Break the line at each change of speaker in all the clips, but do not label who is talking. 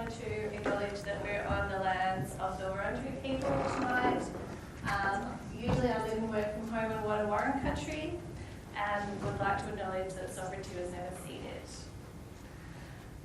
wanted to acknowledge that we're on the lands of the Wurundjeri people tonight. Usually I live and work from home in Warren country, and would like to acknowledge that sovereignty was never ceded.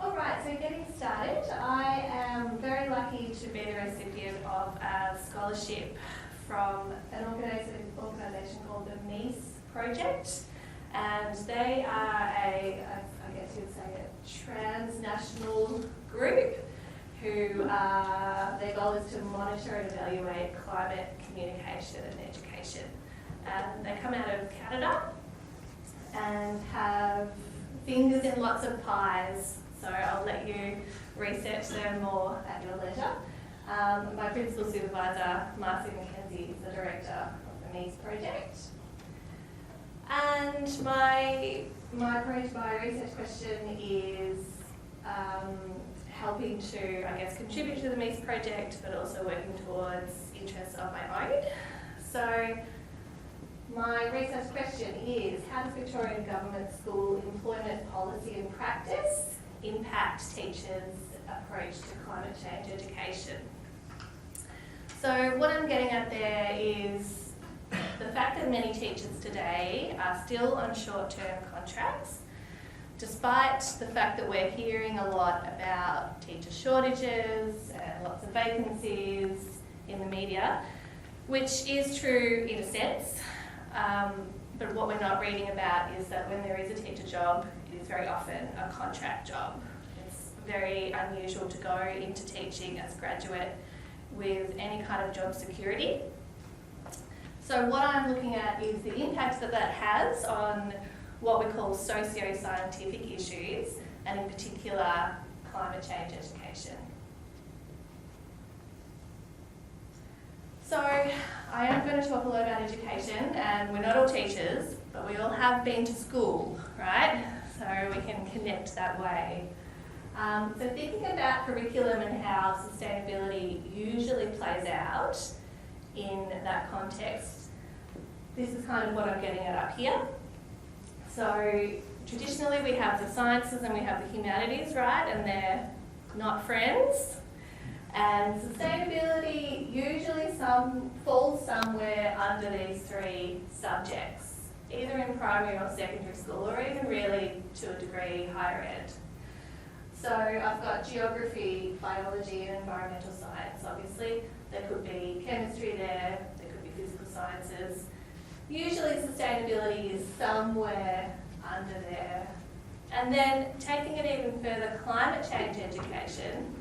Alright, so getting started, I am very lucky to be the recipient of a scholarship from an organisation called the MGSE project, and they are I guess you'd say a transnational group who their goal is to monitor and evaluate climate communication and education. They come out of Canada and have fingers in lots of pies, so I'll let you research them more at your leisure. My principal supervisor, Marcy McKenzie, is the director of the MGSE project. And my research question is helping to, I guess, contribute to the MGSE project, but also working towards interests of my own. So my research question is, how does Victorian Government School employment policy and practice impact teachers' approach to climate change education? So what I'm getting at there is the fact that many teachers today are still on short-term contracts, despite the fact that we're hearing a lot about teacher shortages and lots of vacancies in the media, which is true in a sense, but what we're not reading about is that when there is a teacher job, it is very often a contract job. It's very unusual to go into teaching as a graduate with any kind of job security. So what I'm looking at is the impact that that has on what we call socio-scientific issues, and in particular, climate change education. So I am going to talk a lot about education, and we're not all teachers, but we all have been to school, right? So we can connect that way. So thinking about curriculum and how sustainability usually plays out in that context, this is kind of what I'm getting at up here. So traditionally we have the sciences and we have the humanities, right? And they're not friends. And sustainability usually falls somewhere under these three subjects, either in primary or secondary school, or even really to a degree higher ed. So I've got geography, biology and environmental science, obviously. There could be chemistry there could be physical sciences. Usually sustainability is somewhere under there. And then taking it even further, climate change education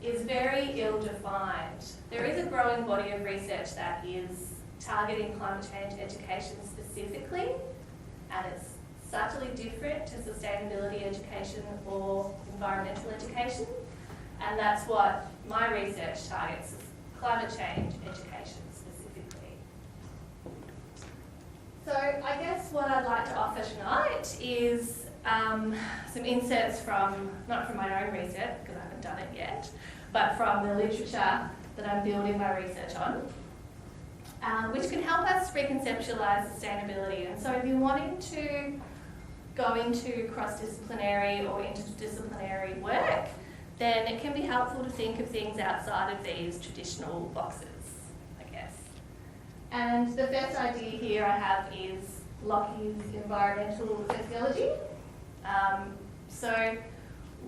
is very ill-defined. There is a growing body of research that is targeting climate change education specifically, and it's subtly different to sustainability education or environmental education, and that's what my research targets, is climate change education specifically. So I guess what I'd like to offer tonight is some inserts from, not from my own research, because I haven't done it yet, but from the literature that I'm building my research on, which can help us reconceptualise sustainability. And so if you're wanting to go into cross-disciplinary or interdisciplinary work, then it can be helpful to think of things outside of these traditional boxes, I guess. And the first idea here I have is Lockie's environmental sociology. So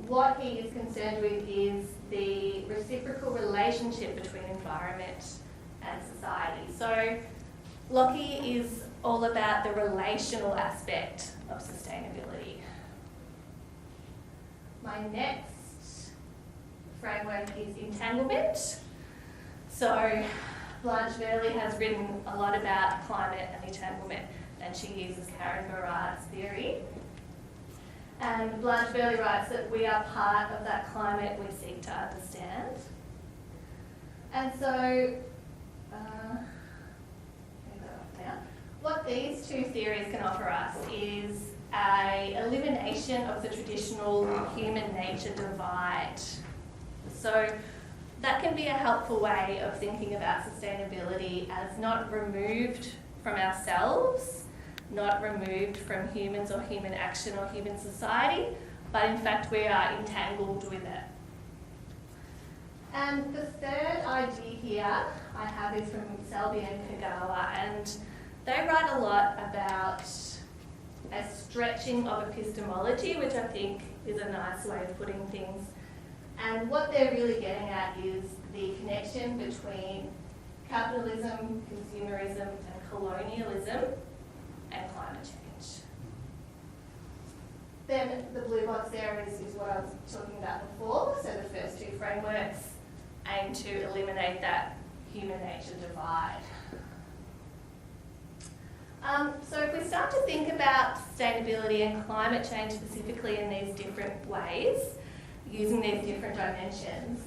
what he is concerned with is the reciprocal relationship between environment and society. So Lockie is all about the relational aspect of sustainability. My next framework is entanglement. So Blanche Verley has written a lot about climate and entanglement, and she uses Karen Barad's theory. And Blanche Verley writes that we are part of that climate we seek to understand. And so, what these two theories can offer us is an elimination of the traditional human nature divide. So that can be a helpful way of thinking about sustainability as not removed from ourselves, not removed from humans or human action or human society, but in fact we are entangled with it. And the third idea here I have is from Selby and Kagawa, and they write a lot about a stretching of epistemology, which I think is a nice way of putting things. And what they're really getting at is the connection between capitalism, consumerism, and colonialism and climate change. Then the blue box there is what I was talking about before. So the first two frameworks aim to eliminate that human nature divide. So if we start to think about sustainability and climate change specifically in these different ways, using these different dimensions,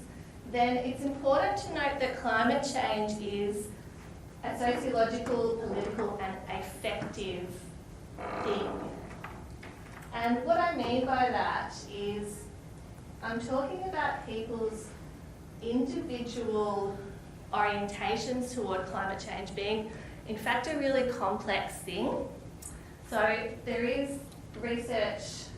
then it's important to note that climate change is a sociological, political and affective thing. And what I mean by that is I'm talking about people's individual orientations toward climate change being in fact a really complex thing. So there is research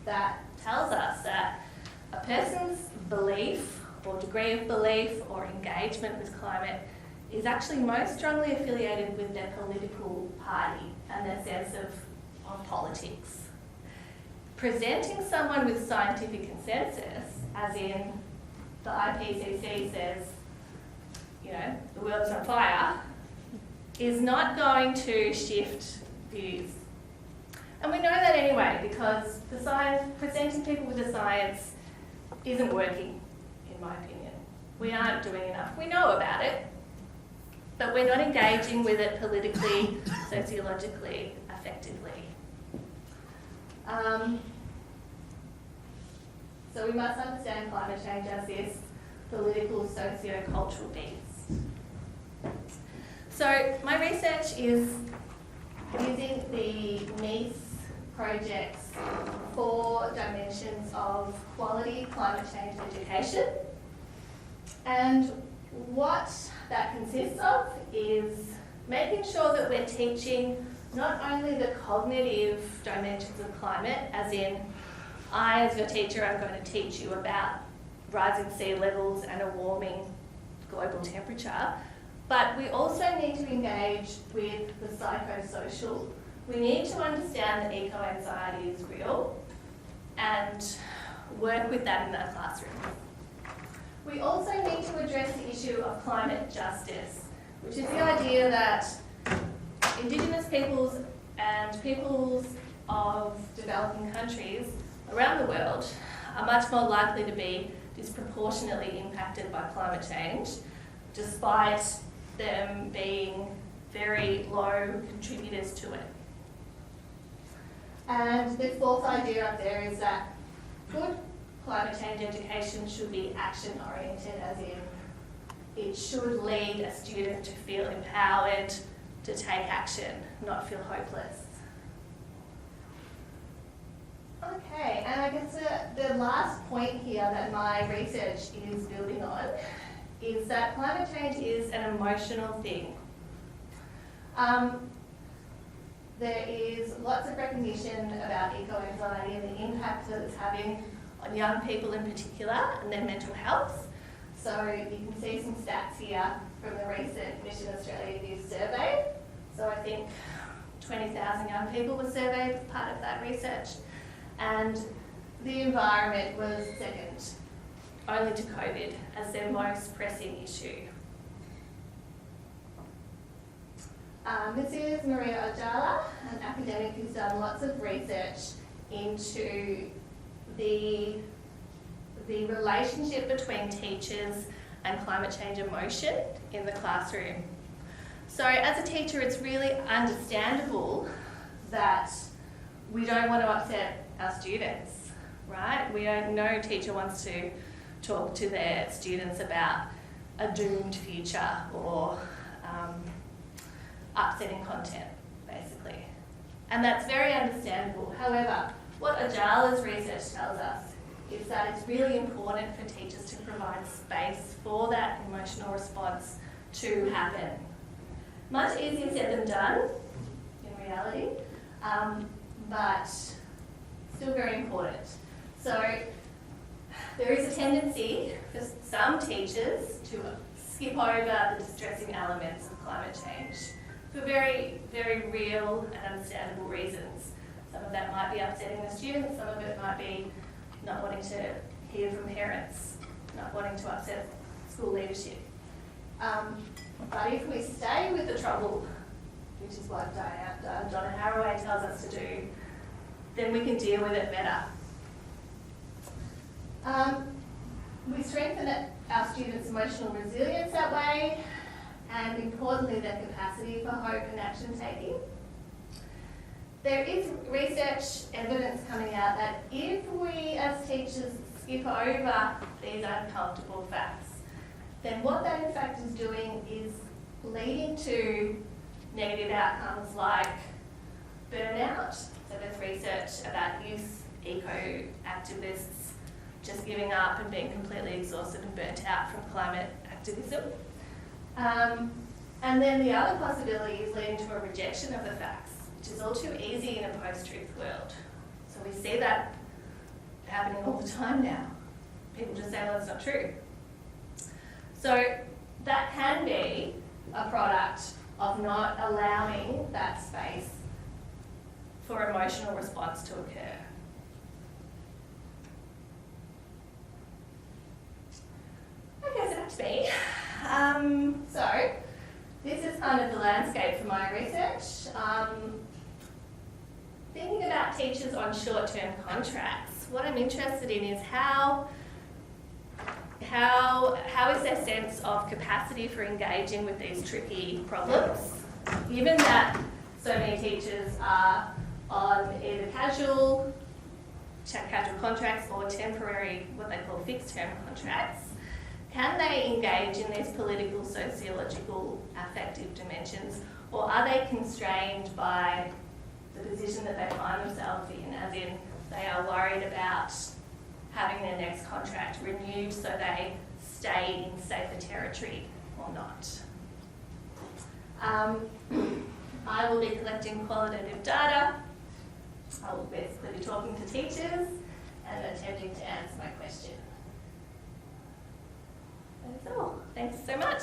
that tells us that a person's belief or degree of belief or engagement with climate is actually most strongly affiliated with their political party and their sense of politics. Presenting someone with scientific consensus, as in the IPCC says, you know, the world's on fire, is not going to shift views. And we know that anyway, because the science, presenting people with the science isn't working, in my opinion. We aren't doing enough. We know about it, but we're not engaging with it politically, sociologically, effectively. So we must understand climate change as this political, socio-cultural beast. So my research is using the MGSE project's 4 dimensions of quality climate change education. And what that consists of is making sure that we're teaching not only the cognitive dimensions of climate, as in I as your teacher am going to teach you about rising sea levels and a warming global temperature, but we also need to engage with the psychosocial. We need to understand that eco-anxiety is real and work with that in our classroom. We also need to address the issue of climate justice, which is the idea that Indigenous peoples and peoples of developing countries around the world are much more likely to be disproportionately impacted by climate change, despite them being very low contributors to it. And the 4th idea up there is that good climate change education should be action-oriented, as in it should lead a student to feel empowered to take action, not feel hopeless. Okay, and I guess the last point here that my research is building on is that climate change is an emotional thing. There is lots of recognition about eco-anxiety and the impact that it's having on young people in particular and their mental health. So you can see some stats here from the recent Mission Australia Youth Survey. So I think 20,000 young people were surveyed as part of that research. And the environment was second only to COVID as their most pressing issue. This is Maria Ojala, an academic who's done lots of research into the relationship between teachers and climate change emotion in the classroom. So as a teacher, it's really understandable that we don't want to upset our students, right? No teacher wants to talk to their students about a doomed future or upsetting content, basically. And that's very understandable. However, what Ajala's research tells us is that it's really important for teachers to provide space for that emotional response to happen. Much easier said than done, in reality, but still very important. So there is a tendency for some teachers to skip over the distressing elements of climate change for very, very real and understandable reasons. Some of that might be upsetting the students, some of it might be not wanting to hear from parents, not wanting to upset school leadership. But if we stay with the trouble, which is what Donna Haraway tells us to do, then we can deal with it better. We strengthen our students' emotional resilience that way, and importantly, their capacity for hope and action taking. There is research evidence coming out that if we as teachers skip over these uncomfortable facts, then what that in fact is doing is leading to negative outcomes like burnout. So there's research about youth eco-activists just giving up and being completely exhausted and burnt out from climate activism. And then the other possibility is leading to a rejection of the facts, which is all too easy in a post-truth world. So we see that happening all the time now. People just say, well, it's not true. So that can be a product of not allowing that space for emotional response to occur. Okay, so that's me. So this is kind of the landscape for my research. Thinking about teachers on short-term contracts, what I'm interested in is how is their sense of capacity for engaging with these tricky problems, given that so many teachers are on either casual contracts or temporary, what they call fixed-term contracts. Can they engage in these political, sociological, affective dimensions, or are they constrained by the position that they find themselves in, as in they are worried about having their next contract renewed so they stay in safer territory or not? I will be collecting qualitative data. I will basically be talking to teachers and attempting to answer my question. That's all. Thanks so much.